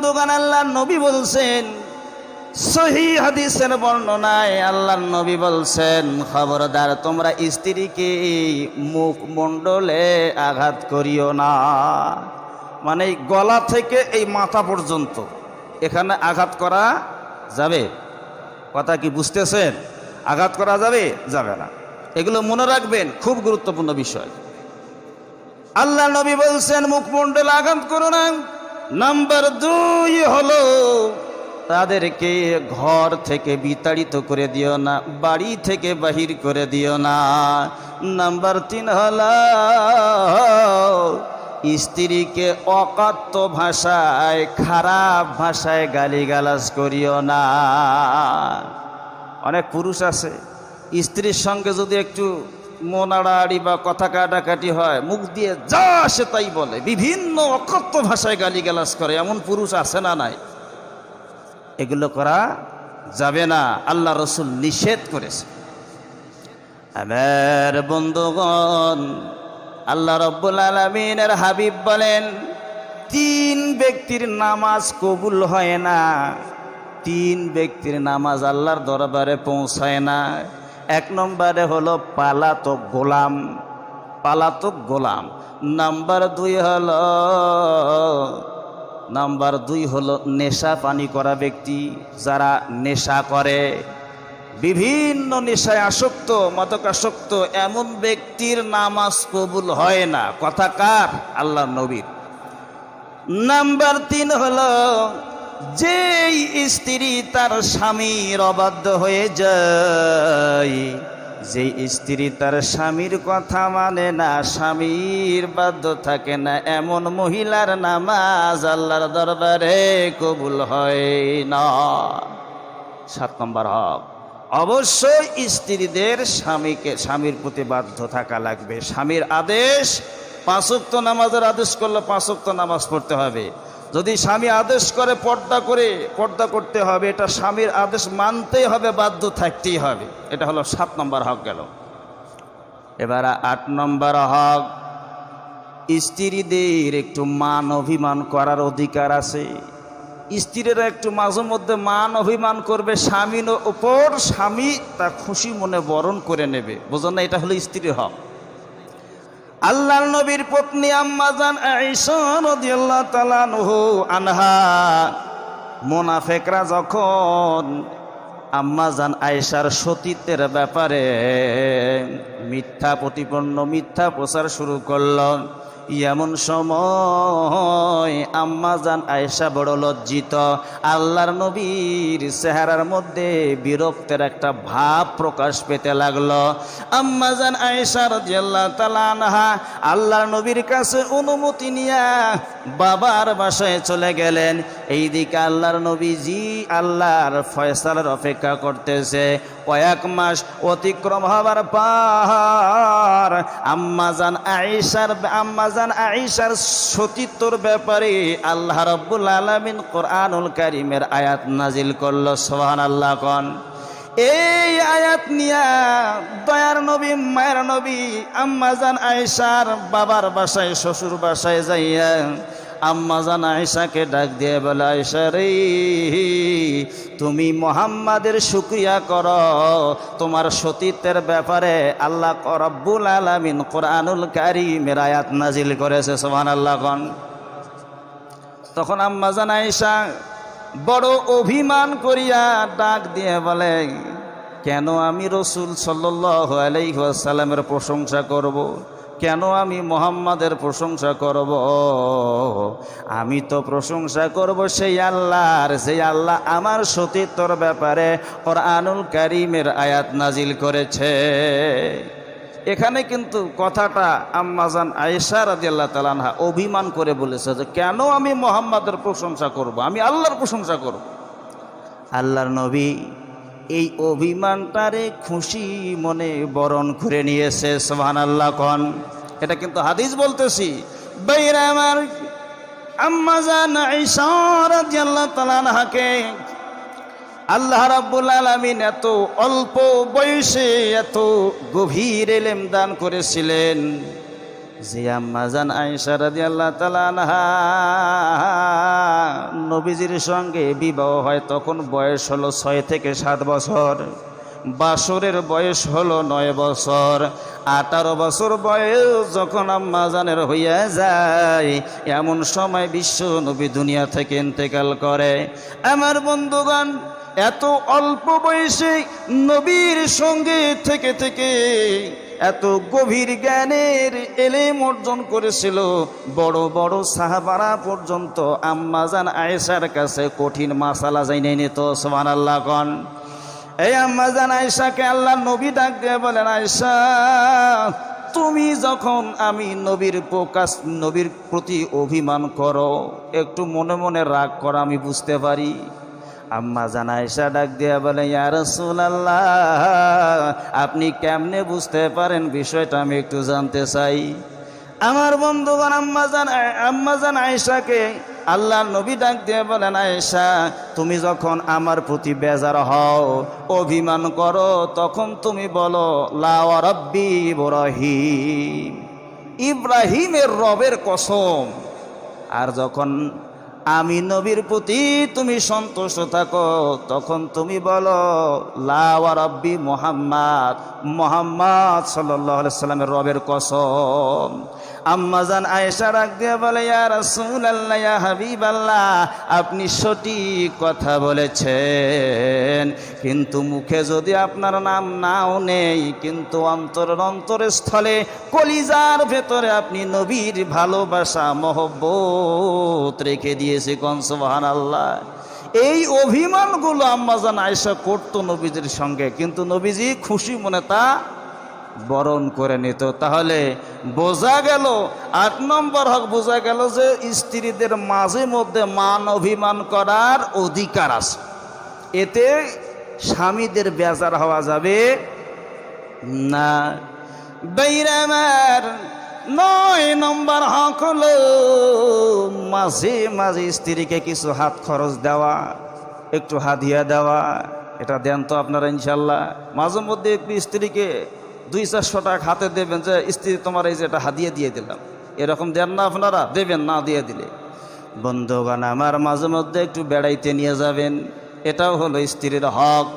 বন্ধুগণ, আল্লাহর নবী বলছেন, সহিহ হাদিসের বর্ণনায় আল্লাহর নবী বলছেন, খবরদার তোমরা স্ত্রীকে মুখমণ্ডলে আঘাত করিও না। মানে গলা থেকে এই মাথা পর্যন্ত এখানে আঘাত করা যাবে? কথা কি বুঝতেছেন? আঘাত করা যাবে? যাবে না। এগুলো মনে রাখবেন, খুব গুরুত্বপূর্ণ বিষয়। আল্লাহ নবী বলছেন মুখমণ্ডলে আঘাত করো না। নাম্বার 2 হলো তাদেরকে ঘর থেকে বিতাড়িত করে দিও না, বাড়ি থেকে বাহির করে দিও না। নাম্বার 3 হলো স্ত্রীকে অকথ্য ভাষায়, খারাপ ভাষায় গালিগালাজ করিও না। অনেক পুরুষ আছে, স্ত্রীর সঙ্গে যদি একটু মোনাড়াড়ি বা কথা কাটাকাটি হয়, মুখ দিয়ে যা সে তাই বলে, বিভিন্ন অকথ্য ভাষায় গালিগালাজ করে। এমন পুরুষ আছে না নাই? এগুলো করা যাবে না, আল্লাহ রসুল নিষেধ করেছে। আমার বন্ধুগণ, আল্লাহ রব্বুল আলামিনের হাবিব বলেন 3 ব্যক্তির নামাজ কবুল হয় না, 3 ব্যক্তির নামাজ আল্লাহর দরবারে পৌঁছায় না। 1 নম্বরে হলো পালাতক গোলাম, পালাতক গোলাম। নাম্বার 2 হলো নেশা পানি করা ব্যক্তি, যারা নেশা করে, বিভিন্ন নেশায় আসক্ত, মাদকাসক্ত, এমন ব্যক্তির নামাজ কবুল হয় না। কথা কার? আল্লাহর নবীর। নাম্বার 3 হলো যেই স্ত্রী তার স্বামীর অবাধ্য হয়ে যায়, যেই স্ত্রী তার স্বামীর কথা মানে না, স্বামীর বাধ্য থাকে না, এমন মহিলার নামাজ আল্লাহর দরবারে কবুল হয় না। 7 নম্বর হক, অবশ্যই স্ত্রীদের স্বামীর প্রতি বাধ্য থাকা লাগবে। স্বামীর আদেশ, 5 ওয়াক্ত নামাজের আদেশ করলে 5 ওয়াক্ত নামাজ পড়তে হবে। যদি স্বামী আদেশ করে পর্দা করতে হবে, এটা স্বামীর আদেশ মানতেই হবে, বাধ্য থাকতেই হবে। এটা হলো 7 নম্বর হক গেল। এবার 8 নম্বর হক, স্ত্রীদের একটু মান অভিমান করার অধিকার আছে। স্ত্রীরা একটু মাঝে মধ্যে মান অভিমান করবে স্বামীর ওপর, স্বামী তা খুশি মনে বরণ করে নেবে। বোঝেন না? এটা হলো স্ত্রীর হক। আল্লাহর নবীর পত্নী আম্মা জান আয়েশা রাদিয়াল্লাহু তাআলা আনহা, মুনাফিকরা যখন আম্মা জান আয়েশার সতীত্বের ব্যাপারে মিথ্যা প্রতিপন্ন, মিথ্যা প্রচার শুরু করল, এমন সময় আম্মা জান আয়েশা বড় লজ্জিত। আল্লাহর নবীর চেহারার মধ্যে বিরক্তের একটা ভাব প্রকাশ পেতে লাগলো। আম্মা জান আয়েশা রাদিয়াল্লাহু তাআলা আনহা আল্লাহর নবীর কাছে অনুমতি নিয়ে বাবার বাসায় চলে গেলেন। এইদিকে আল্লাহর নবীজি আল্লাহর ফয়সালার অপেক্ষা করতেছে। কয়েক মাস অতিক্রম হবার পর আম্মা জান আয়েশার সতীত্বর ব্যাপারে আল্লাহ রাব্বুল আলামিন কোরআনুল কারীমের আয়াত নাজিল করলো। সুবহানাল্লাহ কোন। এই আয়াত নিয়া দয়ার নবী, মায়ের নবী আম্মা জান আয়েশার বাবার বাসায়, শ্বশুর বাসায় যাইয়া আম্মা জান আয়েশাকে ডাক দিয়ে বলে, আয়েশা রে, তুমি মুহাম্মাদের শুকরিয়া করো, তোমার সতীত্বের ব্যাপারে আল্লাহ রাব্বুল আলামিন কোরআনুল কারীমের আয়াত নাজিল করেছে। সুবহানাল্লাহ কোন। তখন আম্মা জান আয়েশা বড় অভিমান করিয়া ডাক দিয়ে বলে, কেন আমি রাসূল সাল্লাল্লাহু আলাইহি ওয়াসাল্লামের প্রশংসা করব? কেন আমি মুহাম্মাদের প্রশংসা করব? আমি তো প্রশংসা করব সেই আল্লাহর, যে আল্লাহ আমার সতীত্বর ব্যাপারে কোরআনুল কারীমের আয়াত নাজিল করেছে। এখানে কিন্তু কথাটা আম্মা জান আয়েশা রাদিয়াল্লাহু তাআলা আনহা অভিমান করে বলেছে যে কেন আমি মুহাম্মাদের প্রশংসা করব, আমি আল্লাহর প্রশংসা করব। আল্লাহর নবী এই অভিমানটারে খুশি মনে বরণ করে নিয়েছে। সুবহানাল্লাহ কোন। এটা কিন্তু হাদিস বলতেছি। বাইরে আমার আম্মা জান আয়েশা রাদিয়াল্লাহু তাআলা আনহাকে আল্লাহ রাব্বুল আলামিন এত অল্প বয়সে এত গভীর ইলম দান করেছিলেন। যে আম্মাজান আয়েশা রাদিয়াল্লাহু তাআলা আনহা নবীজির সঙ্গে বিবাহ হয় তখন বয়স হলো 6 থেকে 7 বছর, বাসরের বয়স হলো 9 বছর। 18 বছর বয়স যখন আম্মাজানের হইয়া যায়, এমন সময় বিশ্ব নবী দুনিয়া থেকে ইন্তেকাল করে। আমার বন্ধুগণ, এত অল্প বয়সে নবীর সঙ্গে থেকে থেকে এত গভীর জ্ঞানের এলেম অর্জন করেছিল, বড় বড় সাহাবারা পর্যন্ত আম্মাজান আয়েশার কাছে কঠিন মাসালা জাইনে নিত। সুবহানাল্লাহ কোন। এই আম্মাজান আয়েশাকে আল্লাহ নবী ডাক দিয়ে বলেন, আয়েশা তুমি যখন আমি নবীর প্রতি অভিমান করো, একটু মনে মনে রাগ করো, আমি বুঝতে পারি। আম্মাজান আয়েশা ডাক দিয়া বলে, ইয়া রাসূলুল্লাহ আপনি কেমনে বুঝতে পারেন বিষয়টা আমি একটু জানতে চাই। আমার বন্ধুগণ, আম্মাজান আয়েশাকে আল্লাহ নবী ডাক দিয়ে বলেন, আয়েশা তুমি যখন আমার প্রতি বেজার হও, অভিমান করো, তখন তুমি বলো লা ওয়া রাব্বি ইব্রাহিম, ইব্রাহিমের রবের কসম। আর যখন আমি নবীর প্রতি তুমি সন্তুষ্ট থাকো, তখন তুমি বলো লা ওয়া রাব্বি মুহাম্মদ, মুহাম্মদ সাল্লাল্লাহু আলাইহি সাল্লামের রবের কসম। আম্মাজান আয়েশা ডাক দিয়ে বলে, ইয়া রাসূলুল্লাহ, ইয়া হাবিবাল্লাহ আপনি সঠিক কথা বলেছেন, কিন্তু মুখে যদি আপনার নাম নাও নেই, কিন্তু অন্তরের স্থলে কলিজার ভেতরে আপনি নবীর ভালোবাসা মহব্বত রেখে দিয়েছে। কোন সুবহানাল্লাহ। এই অভিমানগুলো আম্মাজান আয়েশা করতো নবীজির সঙ্গে, কিন্তু নবীজি খুশি মনে তা বরণ করে নিত। তাহলে বোঝা গেল, 8 নম্বর হক বোঝা গেল যে স্ত্রীদের মাঝে মধ্যে মান অভিমান করার অধিকার আছে, এতে স্বামীদের বেজার হওয়া যাবে না। বাইরামার 9 নম্বর হক হলো মাঝে মাঝে স্ত্রীকে কিছু হাত খরচ দেওয়া, একটু হাদিয়া দেওয়া। এটা দেন তো আপনারা ইনশাল্লাহ। মাঝে মধ্যে একটু স্ত্রীকে 200-400 টাকা হাতে দেবেন, যে স্ত্রী তোমার এই যে এটা হাদিয়া দিয়ে দিলাম, এরকম দেন না আপনারা? দেবেন না? দিয়ে দিলে বন্ধুগণ আমার মাঝে মধ্যে একটু বেড়াইতে নিয়ে যাবেন, এটাও হলো স্ত্রীর হক।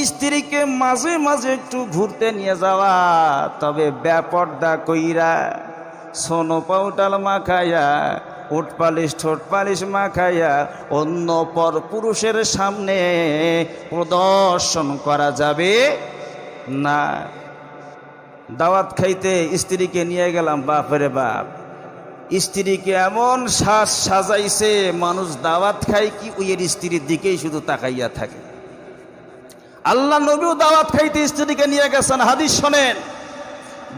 স্ত্রীকে মাঝে মাঝে একটু ঘুরতে নিয়ে যাওয়া, তবে বেপর্দা কইরা, সোনো পাউডার মাখাইয়া, ওঠ পালিশ ঠোঁট পালিশ মাখাইয়া অন্য পর পুরুষের সামনে প্রদর্শন করা যাবে না। দাওয়াত খাইতে স্ত্রীকে নিয়ে গেলাম, বাপরে বাপ, স্ত্রীকে এমন সাজাইছে, মানুষ দাওয়াত খায় কি ওই স্ত্রীর দিকেই শুধু তাকাইয়া থাকে। আল্লাহ নবীও দাওয়াত খাইতে স্ত্রীকে নিয়ে গেছেন, হাদিস শোনেন।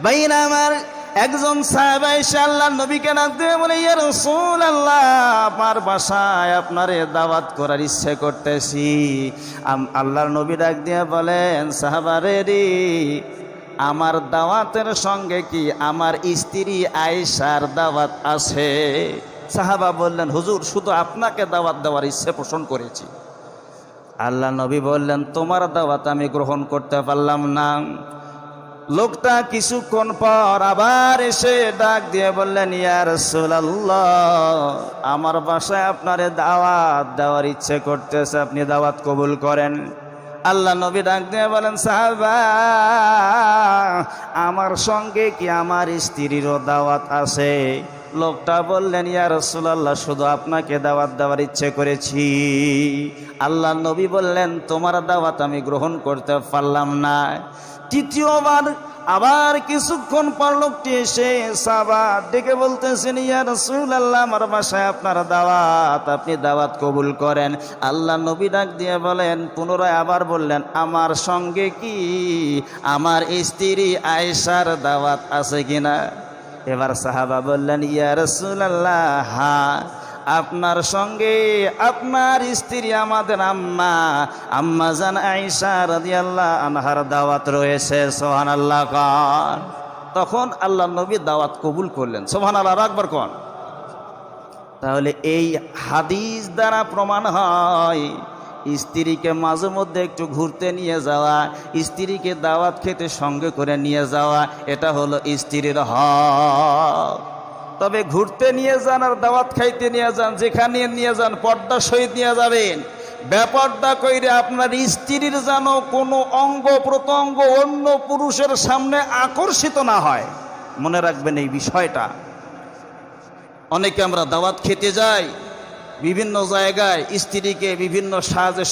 বাইনা আমার একজন সাহাবা এসে আল্লাহ নবীকে ডাক দিয়ে বলে, ইয়া রাসূলুল্লাহ আমার বাসায় আপনারে দাওয়াত করার ইচ্ছে করতেছি। আল্লাহর নবী ডাক দিয়ে বলেন, সাহাবারে রে, আমার দাওয়াতের সঙ্গে কি আমার স্ত্রী আয়েশার দাওয়াত আছে? সাহাবা বললেন, হুজুর শুধু আপনাকে দাওয়াত দেওয়ার ইচ্ছে পোষণ করেছি। আল্লাহ নবী বললেন, তোমার দাওয়াত আমি গ্রহণ করতে পারলাম না। লোকটা কিছুক্ষণ পর আবার এসে ডাক দিয়ে বললেন, ইয়া রাসূলুল্লাহ আমার বাসায় আপনারে দাওয়াত দেওয়ার ইচ্ছে করতেছে, আপনি দাওয়াত কবুল করেন। আল্লাহ নবী ডাক দিয়ে বলেন, সাহাবা আমার সঙ্গে কি আমার স্ত্রীরও দাওয়াত আছে? লোকটা বললেন, ইয়া রাসূলুল্লাহ শুধু আপনাকে দাওয়াত দেওয়ার ইচ্ছে করেছি। আল্লাহ নবী বললেন, তোমার দাওয়াত আমি গ্রহণ করতে পারলাম না। তৃতীয়বার আবার কিছুক্ষণ পর লোকটি এসে সাহাবা ডেকে বলতেছেন, ইয়া রাসূলুল্লাহ আমার বাসায় আপনার দাওয়াত, আপনি দাওয়াত কবুল করেন। আল্লাহ নবী ডাক দিয়ে বলেন, পুনরায় আবার বললেন, আমার সঙ্গে কি আমার স্ত্রী আয়েশার দাওয়াত আছে কিনা? এবার সাহাবা বললেন, ইয়া রাসূলুল্লাহ হ্যাঁ, আপনার সঙ্গে আপনার স্ত্রী আমাদের আম্মাজান আয়েশা রাদিয়াল্লাহু আনহার দাওয়াত রয়েছে। সুবহানাল্লাহ কোন। তখন আল্লাহ নবী দাওয়াত কবুল করলেন। সুবহানাল্লাহ আকবার কোন। তাহলে এই হাদিস দ্বারা প্রমাণ হয় স্ত্রীকে মাঝে মধ্যে একটু ঘুরতে নিয়ে যাওয়া, স্ত্রীকে দাওয়াত খেতে সঙ্গে করে নিয়ে যাওয়া, এটা হলো স্ত্রীর হক। তবে ঘুরতে নিয়ে যান আর দাওয়াত খাইতে নিয়ে যান, যেখানে নিয়ে যান পর্দা সহিত নিয়ে যাবেন। ব্যাপারটা কইরে আপনার স্ত্রীর যেন কোনো অঙ্গ প্রত্যঙ্গ অন্য পুরুষের সামনে আকর্ষিত না হয়, মনে রাখবেন এই বিষয়টা। অনেকে আমরা দাওয়াত খেতে যাই, বিভিন্ন জায়গায় স্ত্রীকে বিভিন্ন সাজে